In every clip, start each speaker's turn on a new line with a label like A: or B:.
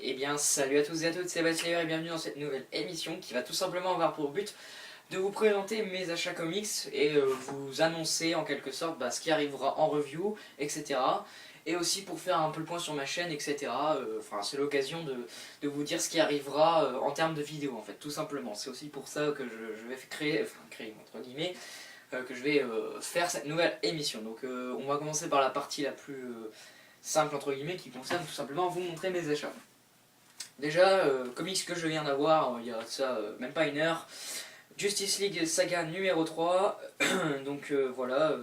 A: Eh bien salut à tous et à toutes, c'est Bastien et bienvenue dans cette nouvelle émission qui va tout simplement avoir pour but de vous présenter mes achats comics et vous annoncer en quelque sorte ce qui arrivera en review, etc. Et aussi pour faire un peu le point sur ma chaîne, etc. Enfin c'est l'occasion de vous dire ce qui arrivera en termes de vidéos en fait, tout simplement. C'est aussi pour ça que je vais créer entre guillemets, que je vais faire cette nouvelle émission. Donc on va commencer par la partie la plus simple entre guillemets qui concerne tout simplement vous montrer mes achats. Déjà, comics que je viens d'avoir il y a ça même pas une heure, Justice League Saga numéro 3, donc voilà,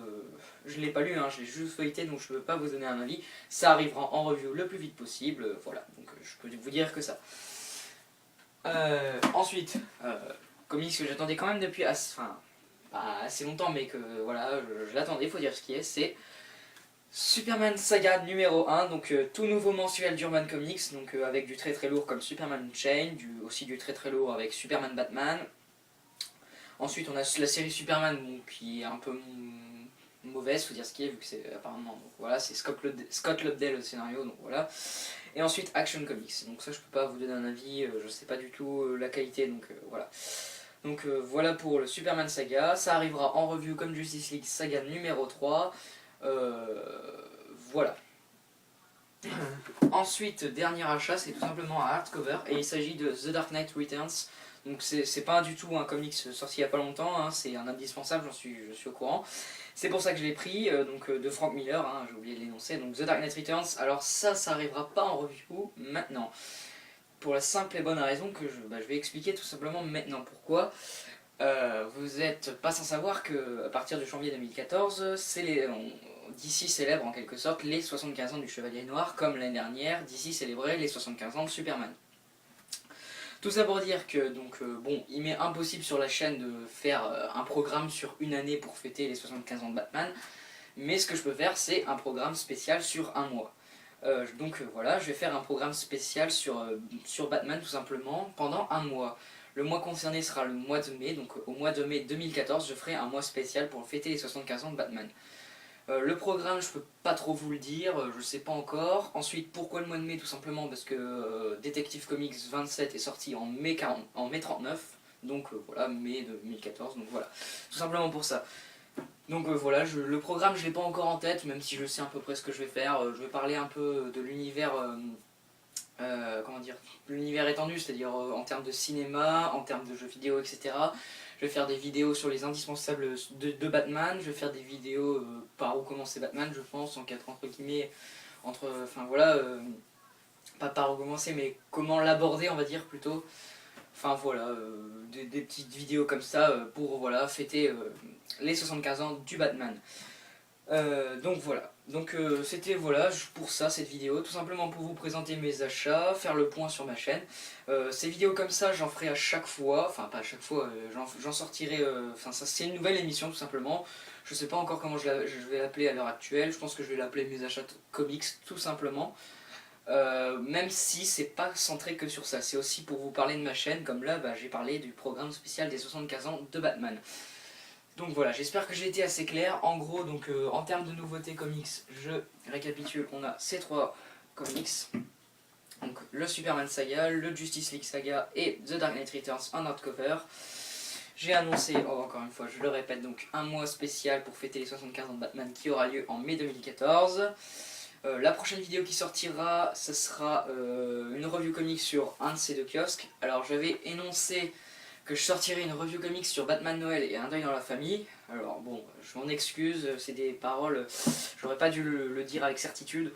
A: je l'ai pas lu, hein, je l'ai juste feuilleté donc je peux pas vous donner un avis, ça arrivera en review le plus vite possible, voilà, donc je peux vous dire que ça. Ensuite, comics que j'attendais quand même depuis pas assez longtemps mais que voilà, je l'attendais, faut dire ce qui est, c'est Superman Saga numéro 1, donc tout nouveau mensuel d'Urban Comics, donc avec du très très lourd comme Superman Chain, aussi du très très lourd avec Superman Batman. Ensuite on a la série Superman qui est un peu mauvaise, faut dire ce qui est, vu que c'est apparemment, donc voilà, c'est Scott Lobdell le scénario, donc voilà. Et ensuite Action Comics, donc ça je peux pas vous donner un avis, je sais pas du tout la qualité, donc voilà. Donc voilà pour le Superman Saga, ça arrivera en review comme Justice League Saga numéro 3. Voilà. Ensuite, dernier achat, c'est tout simplement un hardcover et il s'agit de The Dark Knight Returns. Donc c'est pas du tout un comics sorti il y a pas longtemps, hein, c'est un indispensable, je suis au courant. C'est pour ça que je l'ai pris, de Frank Miller, hein, j'ai oublié de l'énoncer. Donc The Dark Knight Returns, alors ça arrivera pas en review maintenant. Pour la simple et bonne raison que je vais expliquer tout simplement maintenant pourquoi. Vous n'êtes pas sans savoir que à partir de janvier 2014, DC célèbre en quelque sorte les 75 ans du Chevalier Noir, comme l'année dernière, DC célébrait les 75 ans de Superman. Tout ça pour dire que bon, il m'est impossible sur la chaîne de faire un programme sur une année pour fêter les 75 ans de Batman, mais ce que je peux faire c'est un programme spécial sur un mois. Voilà, je vais faire un programme spécial sur Batman tout simplement pendant un mois. Le mois concerné sera le mois de mai, donc au mois de mai 2014, je ferai un mois spécial pour fêter les 75 ans de Batman. Le programme, je peux pas trop vous le dire, je sais pas encore. Ensuite, pourquoi le mois de mai? Tout simplement parce que Detective Comics 27 est sorti en mai 39, donc voilà, mai 2014, donc voilà, tout simplement pour ça. Donc voilà, le programme je l'ai pas encore en tête, même si je sais à peu près ce que je vais faire. Je vais parler un peu de l'univers, comment dire, l'univers étendu, c'est-à-dire en termes de cinéma, en termes de jeux vidéo, etc. Je vais faire des vidéos sur les indispensables de Batman, je vais faire des vidéos par où commencer Batman, je pense, en quatre entre guillemets, enfin voilà, pas par où commencer, mais comment l'aborder, on va dire plutôt. Enfin voilà, des petites vidéos comme ça pour voilà, fêter les 75 ans du Batman. Donc voilà, c'était voilà pour ça cette vidéo, tout simplement pour vous présenter mes achats, faire le point sur ma chaîne. Ces vidéos comme ça j'en ferai à chaque fois, enfin pas à chaque fois, j'en sortirai, enfin ça c'est une nouvelle émission tout simplement. Je sais pas encore comment je vais l'appeler à l'heure actuelle, je pense que je vais l'appeler mes achats comics tout simplement. Même si c'est pas centré que sur ça, c'est aussi pour vous parler de ma chaîne, comme là j'ai parlé du programme spécial des 75 ans de Batman. Donc voilà, j'espère que j'ai été assez clair. En gros, en termes de nouveautés comics, je récapitule, on a ces trois comics. Donc le Superman Saga, le Justice League Saga et The Dark Knight Returns en hardcover. J'ai annoncé, encore une fois, je le répète, donc un mois spécial pour fêter les 75 ans de Batman qui aura lieu en mai 2014. La prochaine vidéo qui sortira, ce sera une review comics sur un de ces deux kiosques. Alors j'avais énoncé que je sortirais une review comics sur Batman Noël et Un deuil dans la famille. Alors bon, je m'en excuse, c'est des paroles, j'aurais pas dû le dire avec certitude.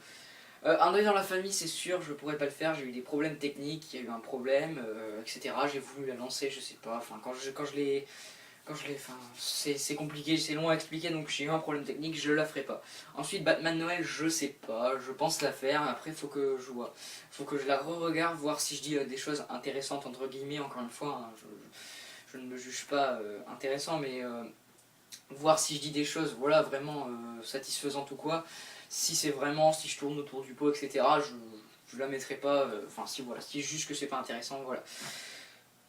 A: Un deuil dans la famille, c'est sûr, je pourrais pas le faire, j'ai eu des problèmes techniques, il y a eu un problème, etc. J'ai voulu la lancer, je sais pas, enfin enfin c'est compliqué, c'est long à expliquer, donc j'ai eu un problème technique, je la ferai pas. Ensuite Batman Noël, je sais pas, je pense la faire, après faut que je vois, faut que je la re-regarde, voir si je dis des choses intéressantes entre guillemets, encore une fois, hein, je ne me juge pas intéressant, mais voir si je dis des choses, voilà, vraiment satisfaisantes ou quoi. Si c'est vraiment, si je tourne autour du pot, etc., je la mettrai pas, enfin si voilà, si je juge que c'est pas intéressant, voilà.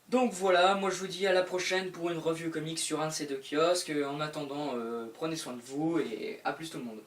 A: Donc voilà, moi je vous dis à la prochaine pour une review comics sur un de ces deux kiosques. En attendant, prenez soin de vous et à plus tout le monde.